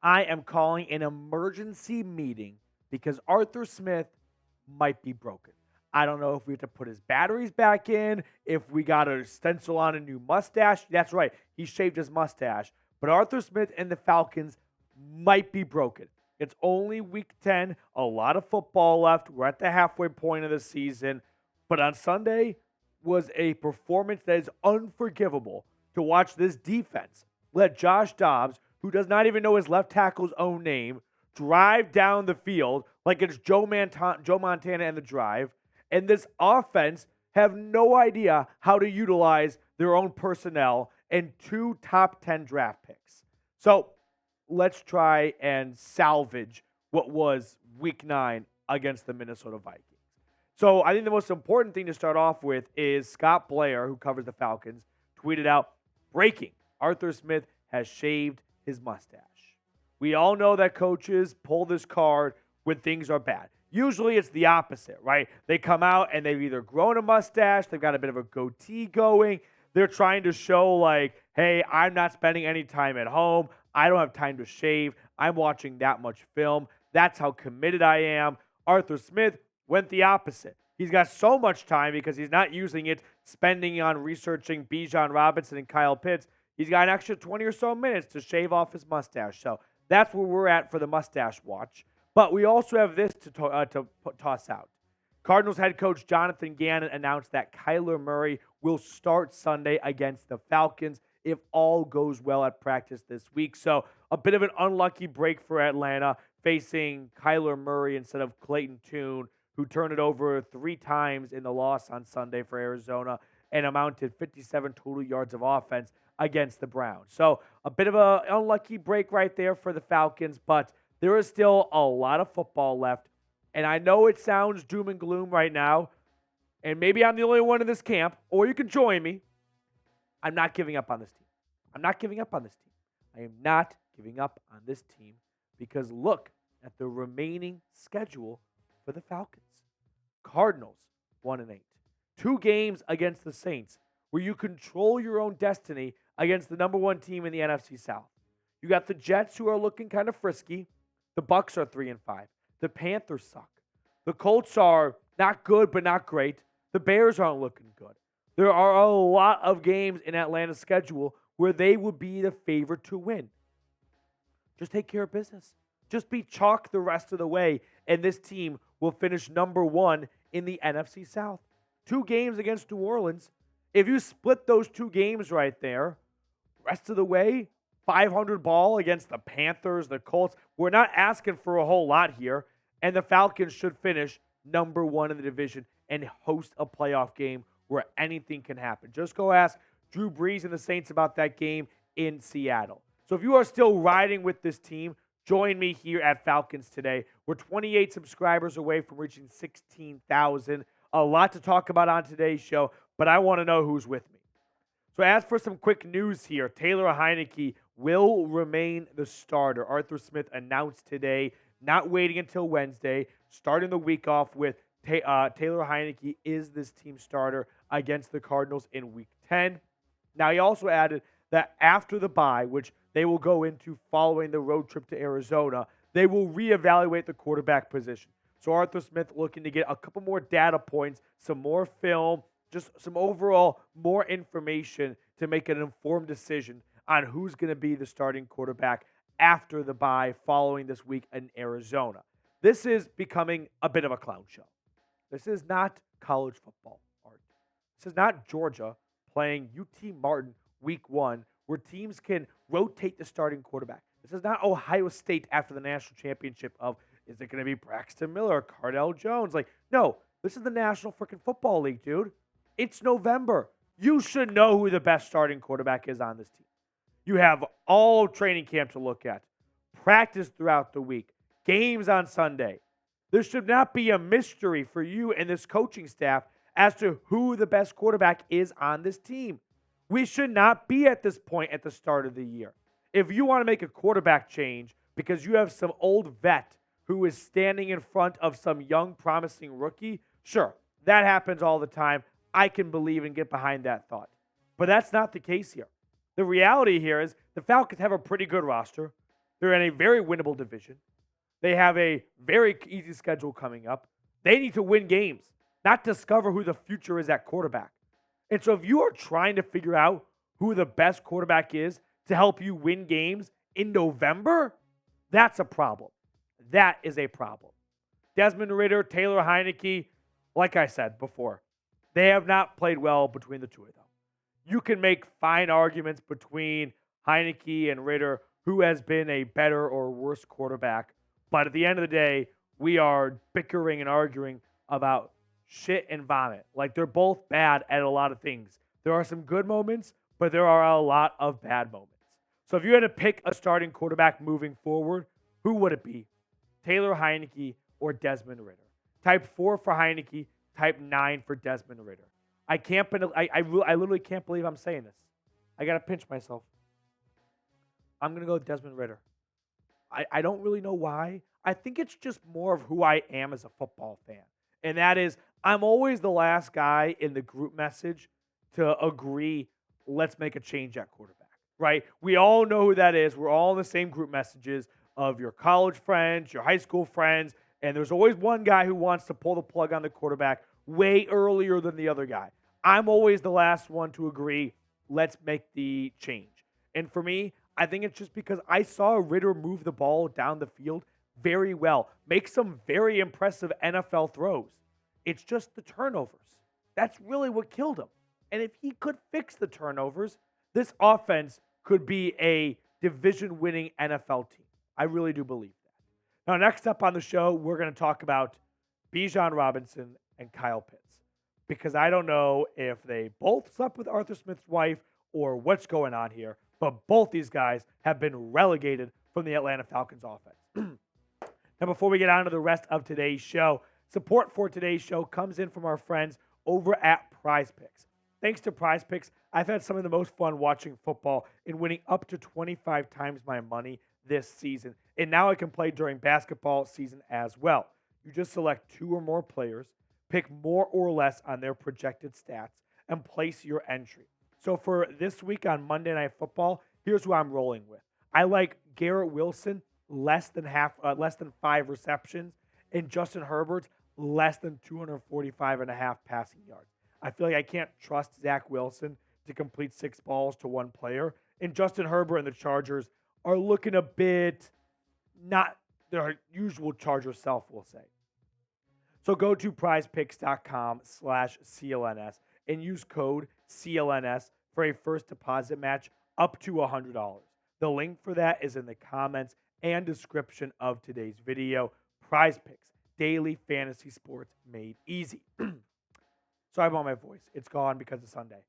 I am calling an emergency meeting because Arthur Smith might be broken. I don't know if we have to put his batteries back in, if we got to stencil on a new mustache. That's right, he shaved his mustache. But Arthur Smith and the Falcons might be broken. It's only week 10, a lot of football left. We're at the halfway point of the season. But on Sunday was a performance that is unforgivable to watch this defense let Josh Dobbs, who does not even know his left tackle's own name, drive down the field like it's Joe Montana and the Drive, and this offense have no idea how to utilize their own personnel and 2 top 10 draft picks. So let's try and salvage what was week 9 against the Minnesota Vikings. So I think the most important thing to start off with is Scott Blair, who covers the Falcons, tweeted out, breaking, Arthur Smith has shaved his mustache. We all know that coaches pull this card when things are bad. Usually it's the opposite, right? They come out and they've either grown a mustache, they've got a bit of a goatee going, they're trying to show like, hey, I'm not spending any time at home, I don't have time to shave, I'm watching that much film, that's how committed I am. Arthur Smith went the opposite. He's got so much time because he's not using it, spending on researching Bijan Robinson and Kyle Pitts. He's got an extra 20 or so minutes to shave off his mustache. So that's where we're at for the mustache watch. But we also have this to toss out. Cardinals head coach Jonathan Gannon announced that Kyler Murray will start Sunday against the Falcons if all goes well at practice this week. So a bit of an unlucky break for Atlanta, facing Kyler Murray instead of Clayton Tune, who turned it over 3 times in the loss on Sunday for Arizona and amounted 57 total yards of offense against the Browns. So a bit of an unlucky break right there for the Falcons, but there is still a lot of football left. And I know it sounds doom and gloom right now, and maybe I'm the only one in this camp, or you can join me. I'm not giving up on this team. I'm not giving up on this team. I am not giving up on this team because look at the remaining schedule for the Falcons. Cardinals, 1-8. 2 games against the Saints, where you control your own destiny against the number 1 team in the NFC South. You got the Jets, who are looking kind of frisky. The Bucs are 3-5. The Panthers suck. The Colts are not good, but not great. The Bears aren't looking good. There are a lot of games in Atlanta's schedule where they would be the favorite to win. Just take care of business. Just be chalk the rest of the way, and this team will finish number 1 in the NFC South. 2 games against New Orleans. If you split those 2 games right there, rest of the way, 500 ball against the Panthers, the Colts. We're not asking for a whole lot here, and the Falcons should finish number 1 in the division and host a playoff game where anything can happen. Just go ask Drew Brees and the Saints about that game in Seattle. So if you are still riding with this team, join me here at Falcons Today. We're 28 subscribers away from reaching 16,000. A lot to talk about on today's show, but I want to know who's with me. So as for some quick news here, Taylor Heinicke will remain the starter. Arthur Smith announced today, not waiting until Wednesday, starting the week off with Taylor Heinicke is this team starter against the Cardinals in Week 10. Now, he also added that after the bye, which they will go into following the road trip to Arizona, they will reevaluate the quarterback position. So Arthur Smith looking to get a couple more data points, some more film, just some overall more information to make an informed decision on who's going to be the starting quarterback after the bye following this week in Arizona. This is becoming a bit of a clown show. This is not college football, Art. This is not Georgia playing UT Martin week 1 where teams can rotate the starting quarterback. This is not Ohio State after the national championship of, is it going to be Braxton Miller, Cardell Jones? Like, no, this is the National freaking Football League, dude. It's November. You should know who the best starting quarterback is on this team. You have all training camp to look at, practice throughout the week, games on Sunday. There should not be a mystery for you and this coaching staff as to who the best quarterback is on this team. We should not be at this point at the start of the year. If you want to make a quarterback change because you have some old vet who is standing in front of some young, promising rookie, sure, that happens all the time. I can believe and get behind that thought. But that's not the case here. The reality here is the Falcons have a pretty good roster. They're in a very winnable division. They have a very easy schedule coming up. They need to win games, not discover who the future is at quarterback. And so if you are trying to figure out who the best quarterback is to help you win games in November, that's a problem. That is a problem. Desmond Ridder, Taylor Heinicke, like I said before, they have not played well between the two of them. You can make fine arguments between Heinicke and Ridder, who has been a better or worse quarterback. But at the end of the day, we are bickering and arguing about shit and vomit. Like, they're both bad at a lot of things. There are some good moments, but there are a lot of bad moments. So if you had to pick a starting quarterback moving forward, who would it be? Taylor Heinicke or Desmond Ridder? Type 4 for Heinicke, type 9 for Desmond Ridder. I literally can't believe I'm saying this. I got to pinch myself. I'm going to go with Desmond Ridder. I don't really know why. I think it's just more of who I am as a football fan. And that is, I'm always the last guy in the group message to agree, let's make a change at quarterback, right? We all know who that is. We're all in the same group messages of your college friends, your high school friends, and there's always one guy who wants to pull the plug on the quarterback way earlier than the other guy. I'm always the last one to agree, let's make the change. And for me, I think it's just because I saw Ridder move the ball down the field very well, make some very impressive NFL throws. It's just the turnovers. That's really what killed him. And if he could fix the turnovers, this offense could be a division-winning NFL team. I really do believe that. Now, next up on the show, we're going to talk about Bijan Robinson and Kyle Pitts, because I don't know if they both slept with Arthur Smith's wife or what's going on here, but both these guys have been relegated from the Atlanta Falcons offense. Now, before we get on to the rest of today's show, support for today's show comes in from our friends over at Prize Picks. Thanks to Prize Picks, I've had some of the most fun watching football and winning up to 25 times my money this season. And now I can play during basketball season as well. You just select 2 or more players, pick more or less on their projected stats, and place your entry. So for this week on Monday Night Football, here's who I'm rolling with. I like Garrett Wilson, less than 5 receptions, and Justin Herbert, less than 245.5 passing yards. I feel like I can't trust Zach Wilson to complete 6 balls to one player. And Justin Herbert and the Chargers are looking a bit not their usual Charger self, we'll say. So go to prizepicks.com/CLNS and use code CLNS for a first deposit match up to $100. The link for that is in the comments and description of today's video. Prize Picks, daily fantasy sports made easy. Sorry about my voice. It's gone because of Sunday.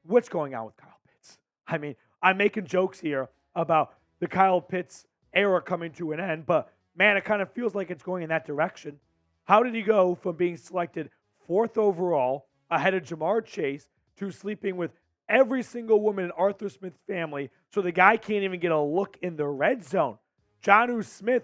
What's going on with Kyle Pitts? I mean, I'm making jokes here about the Kyle Pitts era coming to an end, but man, it kind of feels like it's going in that direction. How did he go from being selected 4th overall ahead of Jamar Chase to sleeping with every single woman in Arthur Smith's family so the guy can't even get a look in the red zone? Jonnu Smith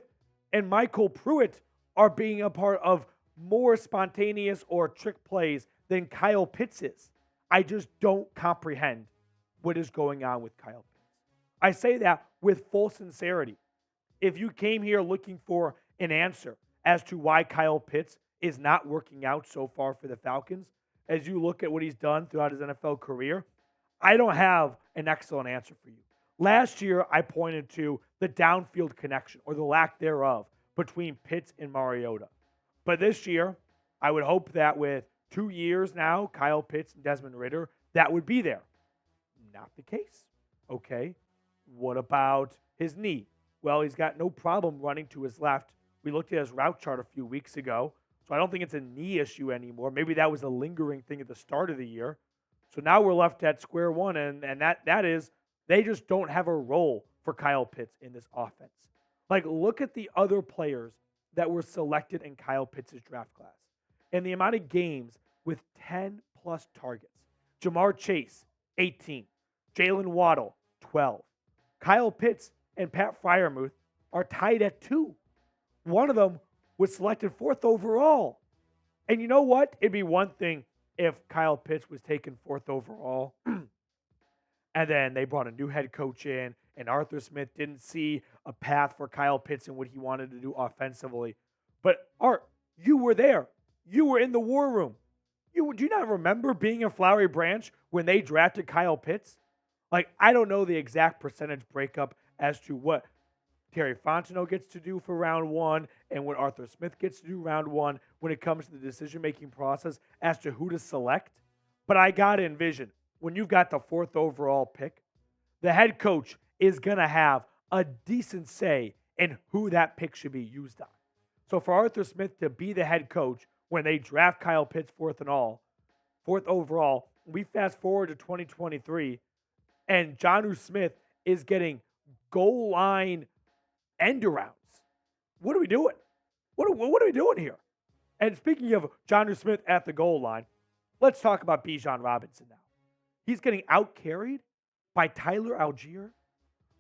and Michael Pruitt are being a part of more spontaneous or trick plays than Kyle Pitts is. I just don't comprehend what is going on with Kyle Pitts. I say that with full sincerity. If you came here looking for an answer as to why Kyle Pitts is not working out so far for the Falcons, as you look at what he's done throughout his NFL career, I don't have an excellent answer for you. Last year, I pointed to the downfield connection, or the lack thereof, between Pitts and Mariota. But this year, I would hope that with 2 years now, Kyle Pitts and Desmond Ridder, that would be there. Not the case. Okay, what about his knee? Well, he's got no problem running to his left. We looked at his route chart a few weeks ago, so I don't think it's a knee issue anymore. Maybe that was a lingering thing at the start of the year. So now we're left at square one, and that is they just don't have a role for Kyle Pitts in this offense. Like, look at the other players that were selected in Kyle Pitts' draft class and the amount of games with 10-plus targets. Jamar Chase, 18. Jaylen Waddle, 12. Kyle Pitts and Pat Freirmouth are tied at 2. One of them was selected 4th overall. And you know what? It'd be one thing if Kyle Pitts was taken 4th overall and then they brought a new head coach in and Arthur Smith didn't see a path for Kyle Pitts and what he wanted to do offensively. But Art, you were there. You were in the war room. Do you not remember being in Flowery Branch when they drafted Kyle Pitts? Like, I don't know the exact percentage breakup as to what Terry Fontenot gets to do for round 1 and what Arthur Smith gets to do round 1 when it comes to the decision-making process as to who to select. But I got to envision, when you've got the 4th overall pick, the head coach is going to have a decent say in who that pick should be used on. So for Arthur Smith to be the head coach when they draft Kyle Pitts 4th overall, we fast forward to 2023, and Jonnu Smith is getting goal line end arounds. What are we doing? What are we doing here? And speaking of Jonnu Smith at the goal line, let's talk about Bijan Robinson now. He's getting out-carried by Tyler Algier.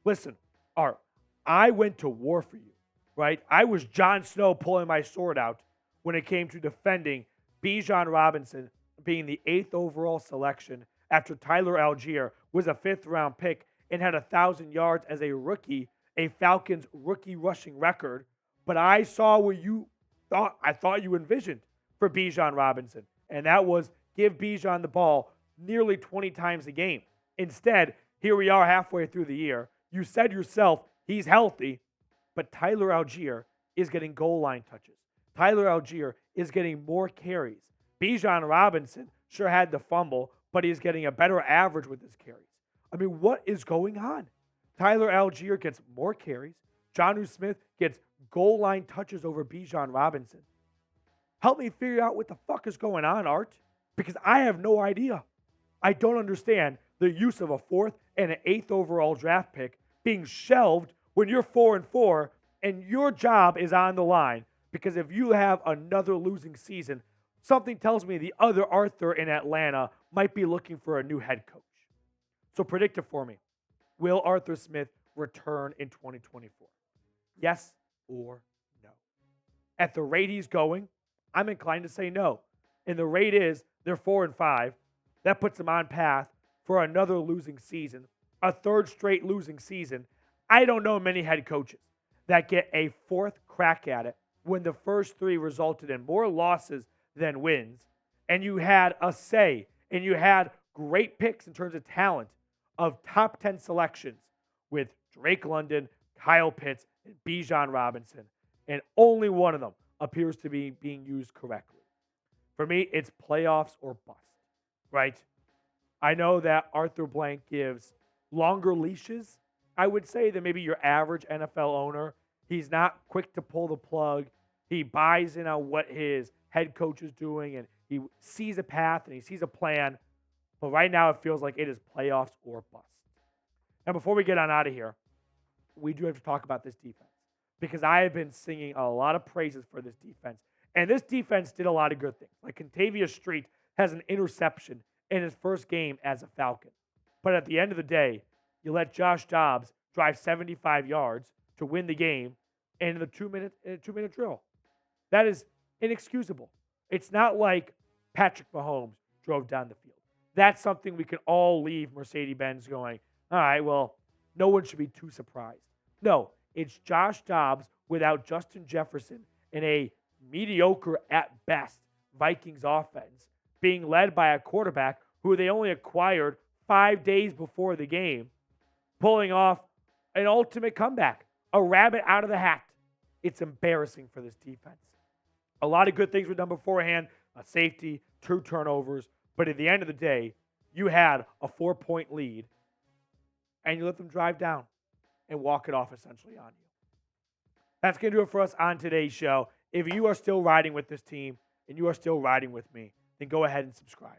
Listen, Art, I went to war for you, right? I was Jon Snow pulling my sword out when it came to defending Bijan Robinson being the 8th overall selection after Tyler Algier was a 5th-round pick and had 1,000 yards as a rookie, a Falcons rookie rushing record. But I saw what I thought you envisioned for Bijan Robinson, and that was give Bijan the ball nearly 20 times a game. Instead, here we are halfway through the year. You said yourself he's healthy, but Tyler Algier is getting goal line touches. Tyler Algier is getting more carries. Bijan Robinson sure had the fumble, but he's getting a better average with his carries. I mean, what is going on? Tyler Algier gets more carries. Jonnu Smith gets goal line touches over Bijan Robinson. Help me figure out what the fuck is going on, Art, because I have no idea. I don't understand the use of a 4th and an 8th overall draft pick being shelved when you're 4-4 and your job is on the line. Because if you have another losing season, something tells me the other Arthur in Atlanta might be looking for a new head coach. So predict it for me. Will Arthur Smith return in 2024? Yes or no? At the rate he's going, I'm inclined to say no. And the rate is they're 4-5. That puts them on path for another losing season, a 3rd straight losing season. I don't know many head coaches that get a 4th crack at it when the first 3 resulted in more losses than wins, and you had a say, and you had great picks in terms of talent of top 10 selections with Drake London, Kyle Pitts, and Bijan Robinson, and only one of them appears to be being used correctly. For me, it's playoffs or bust, right? I know that Arthur Blank gives longer leashes, I would say, than maybe your average NFL owner. He's not quick to pull the plug. He buys in on what his head coach is doing, and he sees a path and he sees a plan. But right now, it feels like it is playoffs or bust. Now, before we get on out of here, we do have to talk about this defense because I have been singing a lot of praises for this defense. And this defense did a lot of good things. Like Contavious Street has an interception in his first game as a Falcon. But at the end of the day, you let Josh Dobbs drive 75 yards to win the game in a two-minute drill. That is inexcusable. It's not like Patrick Mahomes drove down the field. That's something we can all leave Mercedes-Benz going, all right, well, no one should be too surprised. No, it's Josh Dobbs without Justin Jefferson in a mediocre at best Vikings offense being led by a quarterback who they only acquired 5 days before the game, pulling off an ultimate comeback, a rabbit out of the hat. It's embarrassing for this defense. A lot of good things were done beforehand, a safety, 2 turnovers, but at the end of the day, you had a 4-point lead, and you let them drive down and walk it off essentially on you. That's going to do it for us on today's show. If you are still riding with this team and you are still riding with me, then go ahead and subscribe.